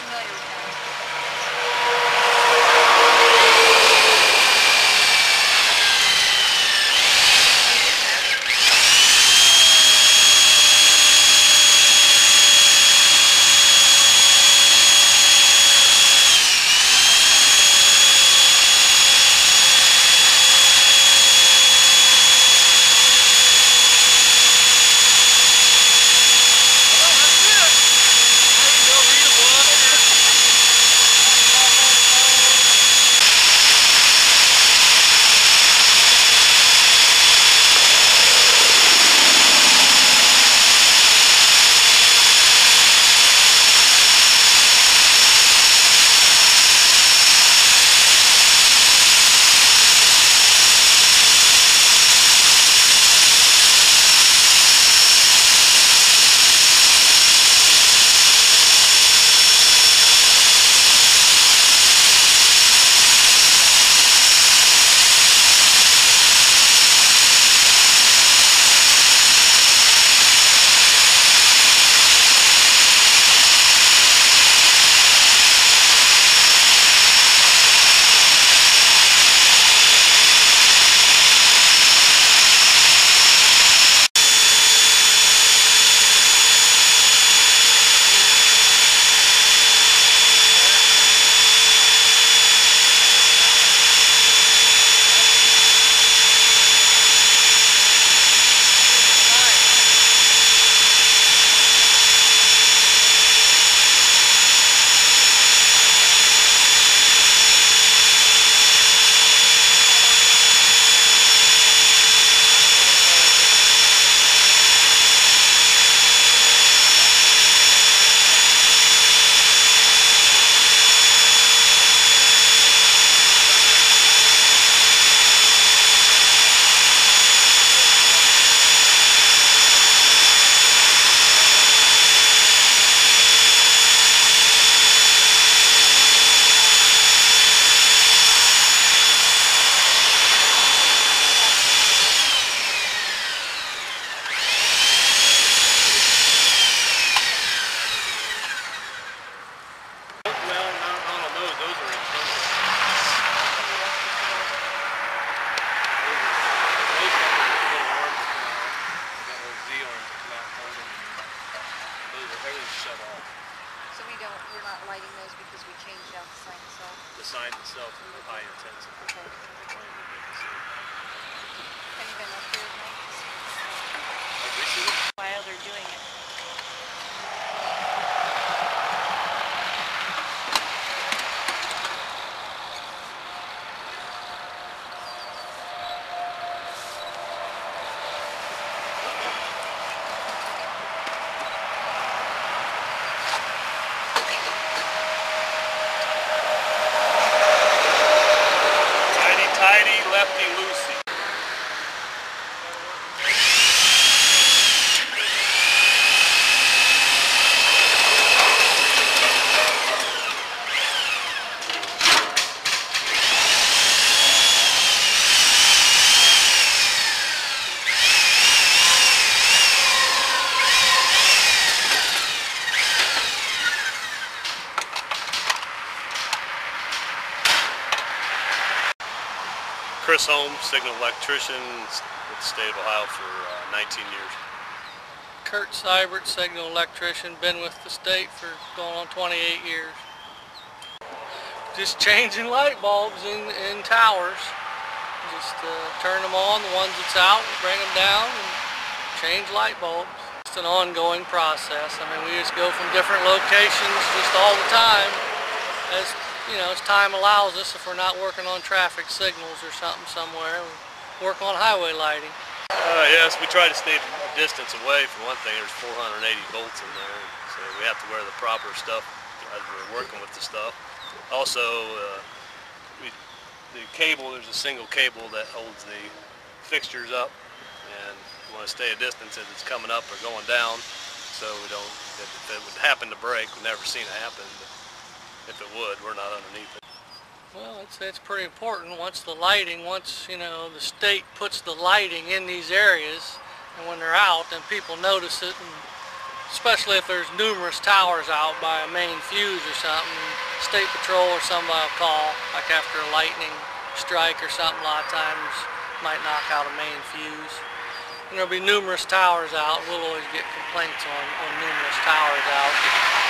familiar with that. We're not lighting those because we changed out the sign itself. The sign itself is high intensity. Okay. Have you been up here at night to see this? While they're doing it. Tidy, lefty, loosey. Chris Holmes, signal electrician with the state of Ohio for 19 years. Kurt Seibert, signal electrician, been with the state for going on 28 years. Just changing light bulbs in towers. Just turn them on, the ones that's out, bring them down, and change light bulbs. It's an ongoing process. I mean, we just go from different locations just all the time. As you know, as time allows us, if we're not working on traffic signals or something somewhere, we work on highway lighting. Yes, we try to stay a distance away. For one thing, there's 480 volts in there, so we have to wear the proper stuff as we're working with the stuff. Also, the cable, there's a single cable that holds the fixtures up, and we want to stay a distance as it's coming up or going down, so we don't, if it would happen to break, we've never seen it happen, but if it would, we're not underneath it. Well, it's pretty important. Once you know, the state puts the lighting in these areas, and when they're out, then people notice it, and especially if there's numerous towers out by a main fuse or something. State Patrol or somebody will call, like after a lightning strike or something. A lot of times might knock out a main fuse. And there'll be numerous towers out. We'll always get complaints on numerous towers out.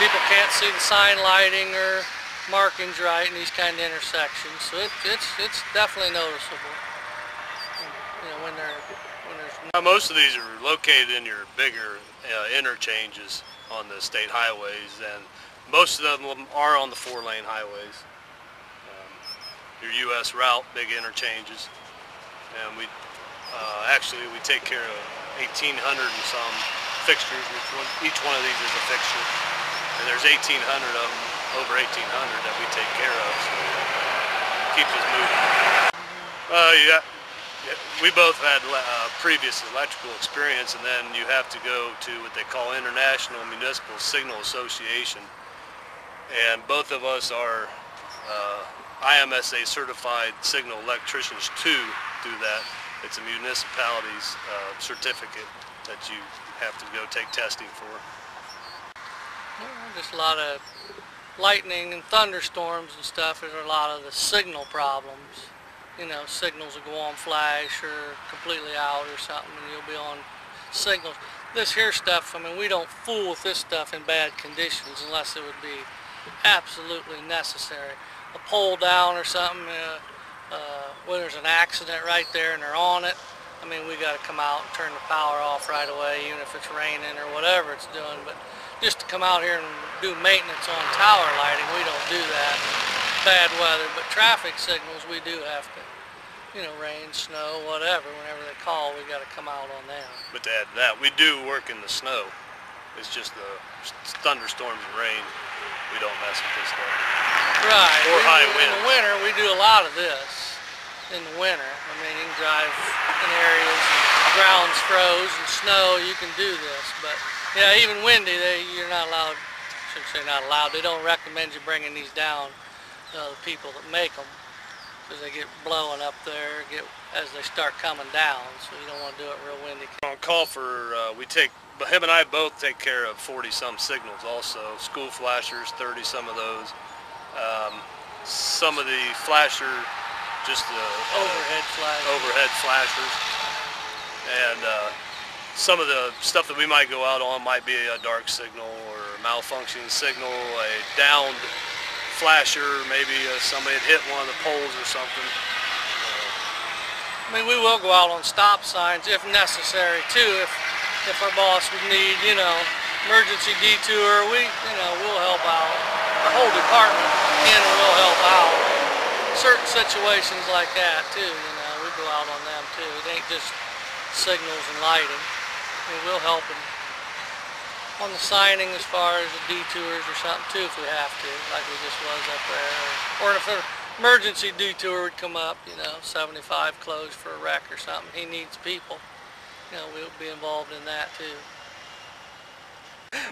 People can't see the sign lighting or markings right in these kind of intersections, so it's definitely noticeable. You know, when there's Most of these are located in your bigger interchanges on the state highways, and most of them are on the 4-lane highways. Your U.S. route, big interchanges, and we take care of 1,800 and some fixtures. Each one of these is a fixture, and there's 1,800 of them, over 1,800 that we take care of, so it keeps us moving. We both had previous electrical experience, and then you have to go to what they call International Municipal Signal Association, and both of us are IMSA certified signal electricians to do that. It's a municipality's certificate that you have to go take testing for. Well, just a lot of lightning and thunderstorms and stuff. There's a lot of the signal problems. You know, signals will go on flash or completely out or something, and you'll be on signals. This here stuff, I mean, we don't fool with this stuff in bad conditions unless it would be absolutely necessary. A pole down or something, when there's an accident right there and they're on it, I mean, we got to come out and turn the power off right away, even if it's raining or whatever it's doing. But just to come out here and do maintenance on tower lighting, we don't do that. Bad weather, but traffic signals we do have to, you know, rain, snow, whatever, whenever they call, we got to come out on them. But to add to that, we do work in the snow. It's just the thunderstorms and rain, we don't mess with this stuff. Right. Or high wind. In the winter, we do a lot of this. In the winter, I mean, you can drive in areas, ground's froze and snow, you can do this. But yeah, even windy, you're not allowed, I shouldn't say not allowed, they don't recommend you bringing these down. The people that make them, because they get blowing up there as they start coming down, so you don't want to do it real windy. On call for, him and I both take care of 40-some signals also, school flashers, 30 some of those. Some of the flasher, just the overhead flashers, and some of the stuff that we might go out on might be a dark signal or a malfunctioning signal, a downed flasher, maybe somebody had hit one of the poles or something. I mean, we will go out on stop signs if necessary too. If our boss would need, you know, emergency detour, we'll help out. Our whole department, will help out. Certain situations like that too, you know, we go out on them too. It ain't just signals and lighting. I mean, we'll help them on the signing as far as the detours or something too if we have to, like we just was up there. Or if an emergency detour would come up, you know, 75 closed for a wreck or something, he needs people. You know, we'll be involved in that too.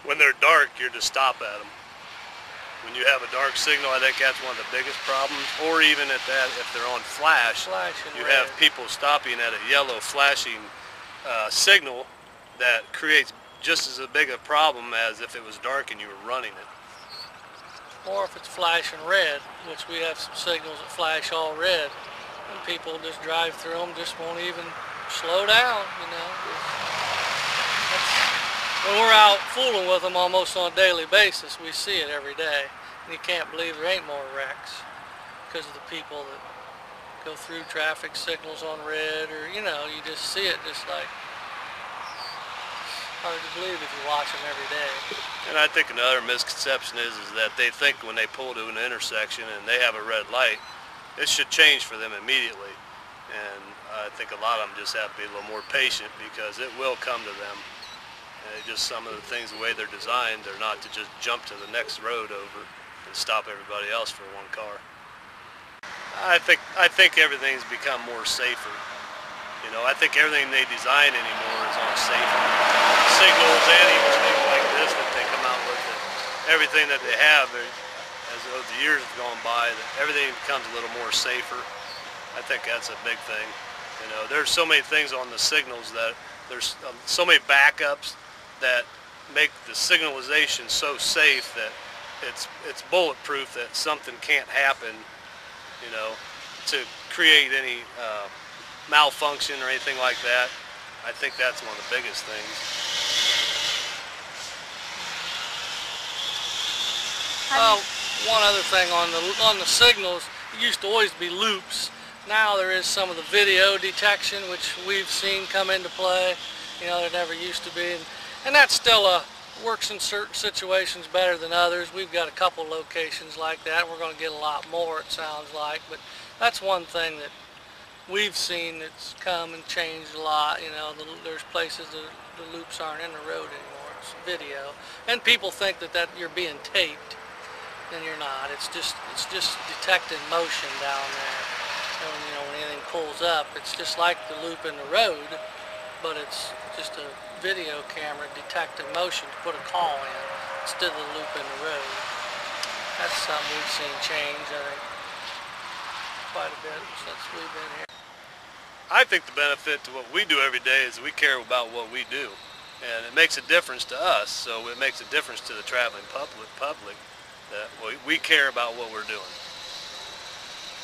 When they're dark, you're to stop at them. When you have a dark signal, I think that's one of the biggest problems. Or even at that, if they're on flash, you have people stopping at a yellow flashing signal that creates just as big a problem as if it was dark and you were running it. Or if it's flashing red, which we have some signals that flash all red, and people just drive through them, just won't even slow down, you know. When we're out fooling with them almost on a daily basis, we see it every day. And you can't believe there ain't more wrecks because of the people that go through traffic signals on red, or, you know, you just see it just like, hard to believe if you watch them every day. And I think another misconception is that they think when they pull to an intersection and they have a red light, it should change for them immediately. And I think a lot of them just have to be a little more patient, because it will come to them. And just some of the things, the way they're designed, they're not to just jump to the next road over and stop everybody else for one car. I think everything's become more safer. You know, I think everything they design anymore is on safety. Signals and even things like this that they come out with, and everything that they have, as the years have gone by, that everything becomes a little more safer. I think that's a big thing. You know, there's so many things on the signals that there's so many backups that make the signalization so safe that it's bulletproof, that something can't happen, you know, to create any malfunction or anything like that. I think that's one of the biggest things. One other thing on the signals, it used to always be loops. Now there is some of the video detection, which we've seen come into play. You know, there never used to be, and that still works in certain situations better than others. We've got a couple locations like that. We're going to get a lot more, it sounds like, but that's one thing that we've seen that's come and changed a lot. You know, there's places that the loops aren't in the road anymore. It's video, and people think that you're being taped, and you're not. It's just detecting motion down there. And, you know, when anything pulls up, it's just like the loop in the road, but it's just a video camera detecting motion to put a call in instead of the loop in the road. That's something we've seen change, I think, quite a bit since we've been here. I think the benefit to what we do every day is we care about what we do, and it makes a difference to us, so it makes a difference to the traveling public that we care about what we're doing.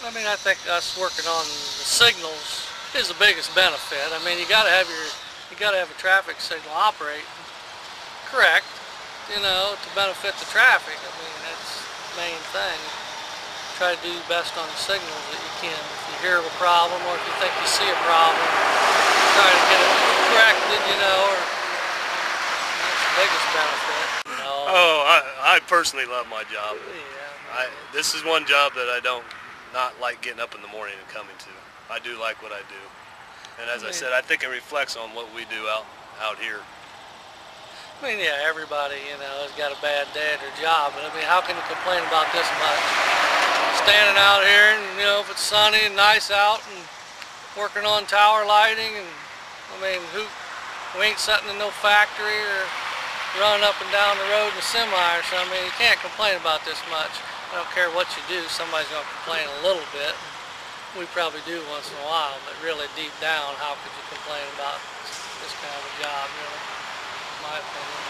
I mean, I think us working on the signals is the biggest benefit. I mean, you got to have a traffic signal operate correct, you know, to benefit the traffic. I mean, that's the main thing. Try to do your best on the signals that you can. If you hear of a problem, or if you think you see a problem, try to get it corrected, you know, or that's the biggest benefit, you know. Oh, I personally love my job. Yeah. This is one job that I don't not like getting up in the morning and coming to. I do like what I do. And as I said, I think it reflects on what we do out here. I mean, yeah, everybody, you know, has got a bad day at their job, but I mean, how can you complain about this much? Standing out here, and you know, if it's sunny and nice out, and working on tower lighting, and I mean, we ain't sitting in no factory or running up and down the road in a semi or something. I mean, you can't complain about this much. I don't care what you do, somebody's going to complain a little bit. We probably do once in a while, but really deep down, how could you complain about this kind of a job, really, in my opinion.